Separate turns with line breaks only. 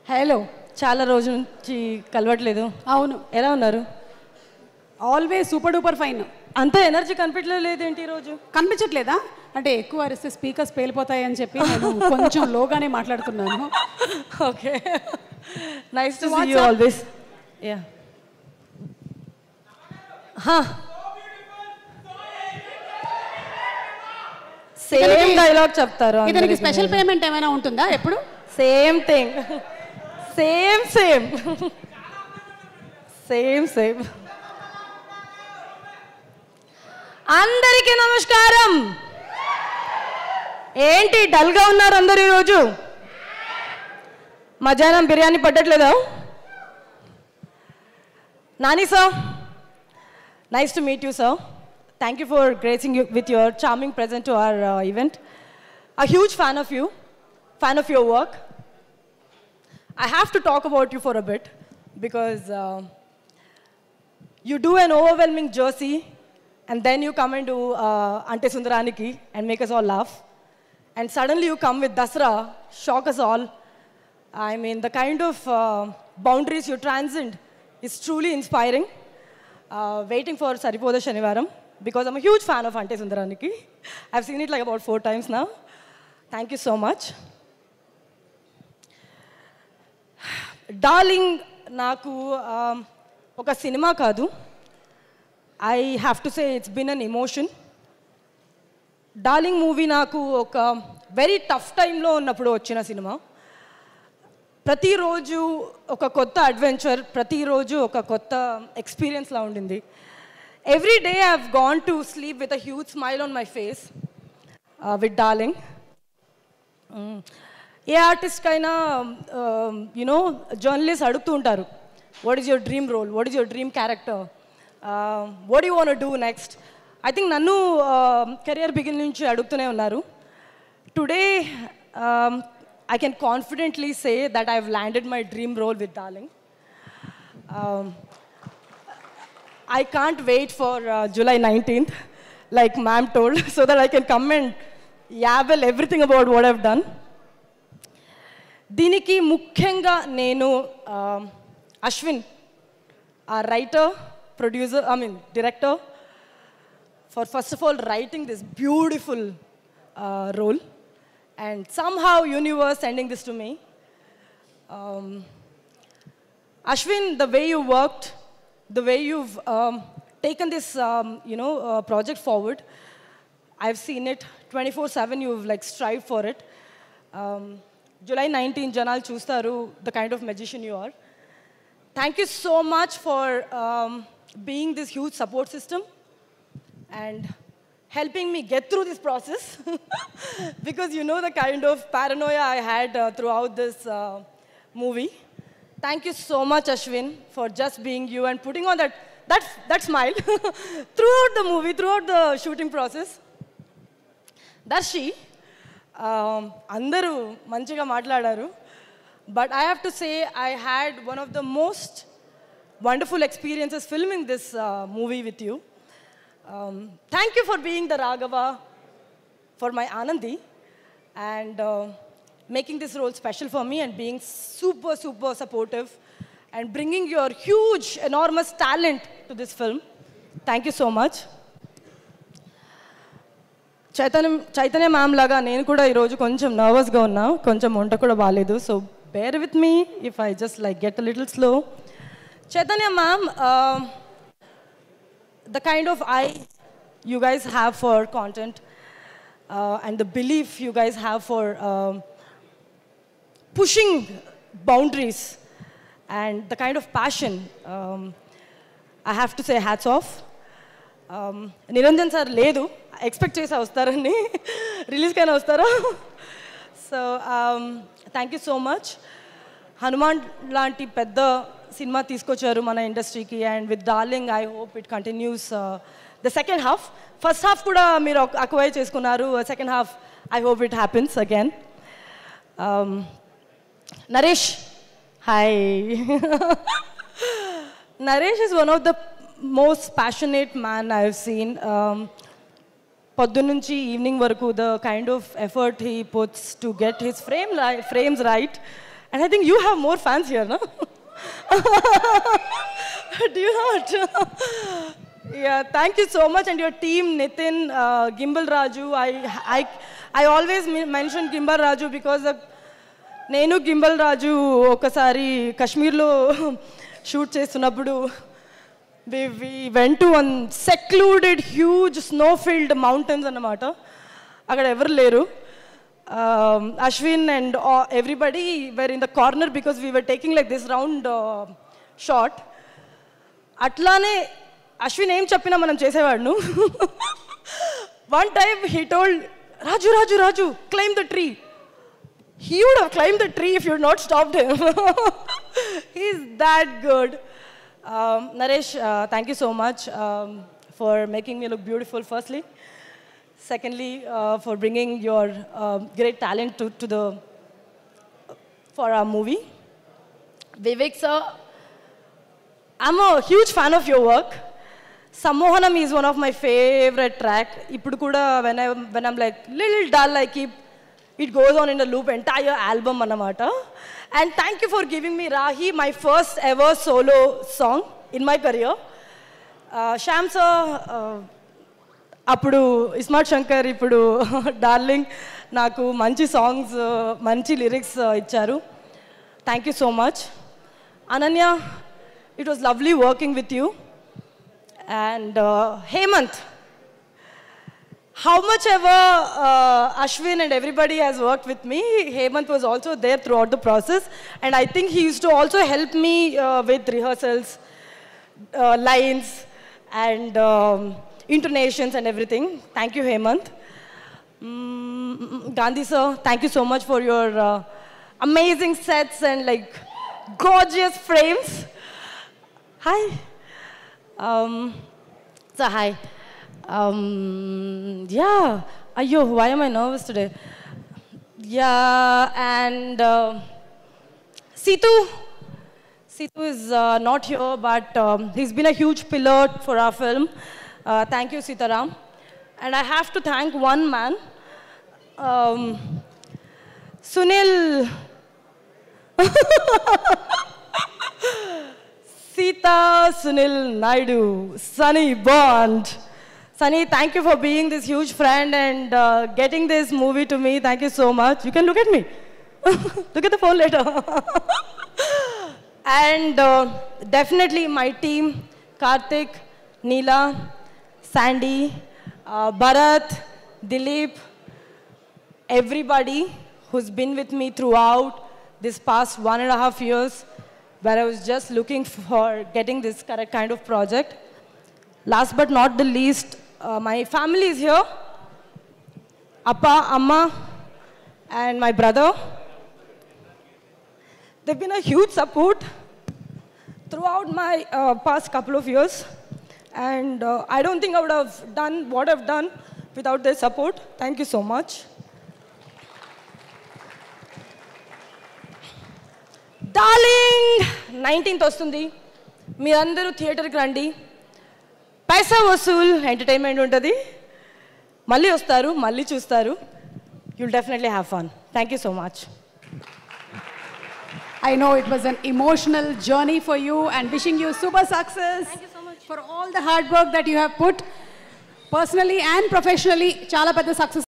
Hello
చాలా రోజుల నుంచి కలవట్లేదు.
అవును,
ఎలా ఉన్నారు?
Always super duper fine.
అంత ఎనర్జీ కనిపించలేదు ఏంటి ఈరోజు?
కనిపించట్లేదా? అంటే ఎక్కువ అరిస్తే స్పీకర్స్ పేలిపోతాయని చెప్పి నేను కొంచెం లోగానే మాట్లాడుతున్నాను.
Okay, nice to see you always. Yeah, same dialogue చెప్తారు.
ఇతనికి స్పెషల్ పేమెంట్ ఏమైనా ఉంటుందా? ఎప్పుడు
same thing, same same same same. అందరికీ నమస్కారం. ఏంటి డల్గా ఉన్నారు అందరు ఈరోజు? మధ్యాహ్నం బిర్యానీ పట్టట్లేదా? Nani sir, nice to meet you sir. Thank you for gracing you with your charming presence to our event. A huge fan of you, fan of your work. I have to talk about you for a bit because you do an overwhelming jersey and then you come and do Ante Sundaraniki and make us all laugh. And suddenly you come with Dasra, shock us all. I mean, the kind of boundaries you transcend is truly inspiring. Waiting for Saripoda Shanivaram because I'm a huge fan of Ante Sundaraniki. I've seen it like about 4 times now. Thank you so much. Darling, naku oka cinema kaadu. I have to say it's been an emotion. Darling movie naku oka very tough time lo unnappudu vachina cinema. ప్రతిరోజు ఒక కొత్త adventure, ప్రతిరోజు ఒక కొత్త experience లా ఉండింది. Every day I have gone to sleep with a huge smile on my face with darling. ఏ ఆర్టిస్ట్కైనా యునో జర్నలిస్ట్ అడుగుతూ ఉంటారు, what is your dream role, what is your dream character, what you want do next. I think నన్ను career begin నుంచి అడుగుతూనే ఉన్నారు. Today I can confidently say that I've landed my dream role with Darling. I can't wait for July 19th, like ma'am told, so that I can come and yabble everything about what I've done. Diniki mukhyanga nenu Ashwin, our writer, producer, director, for first of all writing this beautiful role. And somehow universe sending this to me. Ashwin, the way you worked, the way you've taken this project forward, I've seen it 24/7. You've like strived for it. July 19th, Janal Chustaru, the kind of magician you are. Thank you so much for being this huge support system and helping me get through this process because you know the kind of paranoia I had throughout this movie. Thank you so much, Ashwin, for just being you and putting on that smile throughout the movie, throughout the shooting process. Darshi, andaru manchiga matladaru, but I have to say I had one of the most wonderful experiences filming this movie with you. Thank you for being the Raghava for my Anandi and making this role special for me and being super, super supportive and bringing your huge, enormous talent to this film. Thank you so much. Chaitanya ma'am laga nenu kuda ee roju koncham nervous ga unna, koncham onta kuda baaledu, so bear with me if I just like get a little slow. Chaitanya ma'am, the kind of eye you guys have for content and the belief you guys have for pushing boundaries and the kind of passion, I have to say hats off. Niranjan sir ledu, expect chesa vastarani, release kaina vastara. So thank you so much. Hanuman lanti pedda cinema తీసుకొచ్చారు మన ఇండస్ట్రీకి, and with Darling I hope it continues the second half. First half కూడా మీరు acquire చేసుకున్నారు, second half I hope it happens again. Naresh, hi. Naresh is one of the most passionate man I have seen. పొద్దున్న నుంచి evening వరకు the kind of effort he puts to get his frames right And I think you have more fans here, no? Do you not? Yeah, thank you so much. And your team, Nitin, Gimbal Raju. I always mention Gimbal Raju because నేను gimbal రాజు ఒకసారి కాశ్మీర్లో shoot చేస్తున్నప్పుడు we went to one secluded huge snow filled mountains అన్నమాట. అక్కడ ఎవరు లేరు. Ashwin and everybody were in the corner because we were taking like this round shot. అట్లానే అశ్విన్ ఏం చెప్పినా మనం చేసేవాడు. One time he told Raju climb the tree. He would have climbed the tree if you had not stopped him. He's that good. Naresh, thank you so much for making me look beautiful, firstly. Secondly, for bringing your great talent for our movie. Vivek sir, I'm a huge fan of your work. Sammohanam is one of my favorite track. Ippudu kuda when I'm like little dull, I keep it goes on in a loop entire album anamata. And thank you for giving me Rahi, my first ever solo song in my career. Sham sir, appudu Ismat Shankar, ippudu Darling, naku manchi songs, manchi lyrics icharu. Thank you so much. Ananya, it was lovely working with you. And Hemant, how much ever Ashwin and everybody has worked with me, Hemant was also there throughout the process. And I think he used to also help me with rehearsals, lines, and intonations and everything. Thank you, Hemant. Gandhi sir, thank you so much for your amazing sets and like gorgeous frames. Hi. So hi. Yeah. Ayyo, why am I nervous today? Yeah, and Situ is not here, but he's been a huge pillar for our film. Thank you, Sitaram. And I have to thank one man, Sunil. Sita Sunil Naidu, Sunny Bond. Sunny, thank you for being this huge friend and getting this movie to me. Thank you so much. You can look at me. Look at the phone later. And definitely my team, Karthik, Neela, Sandy, Bharat, Dilip, everybody who's been with me throughout this past 1.5 years, where I was just looking for getting this correct kind of project. Last but not the least, my family is here. Appa, Amma, and my brother. They've been a huge support throughout my past couple of years. And I don't think I would have done what I've done without their support. Thank you so much. Darling, 19th వస్తుంది. మీరందరూ థియేటర్కి రండి. పైసా Vasool entertainment ఉంటుంది. మళ్ళీ వస్తారు, మళ్ళీ చూస్తారు. You'll definitely have fun. Thank you so much.
I know it was an emotional journey for you and wishing you super success.
Thank you so much.
For all the hard work that you have put personally and professionally. Chala pedda success.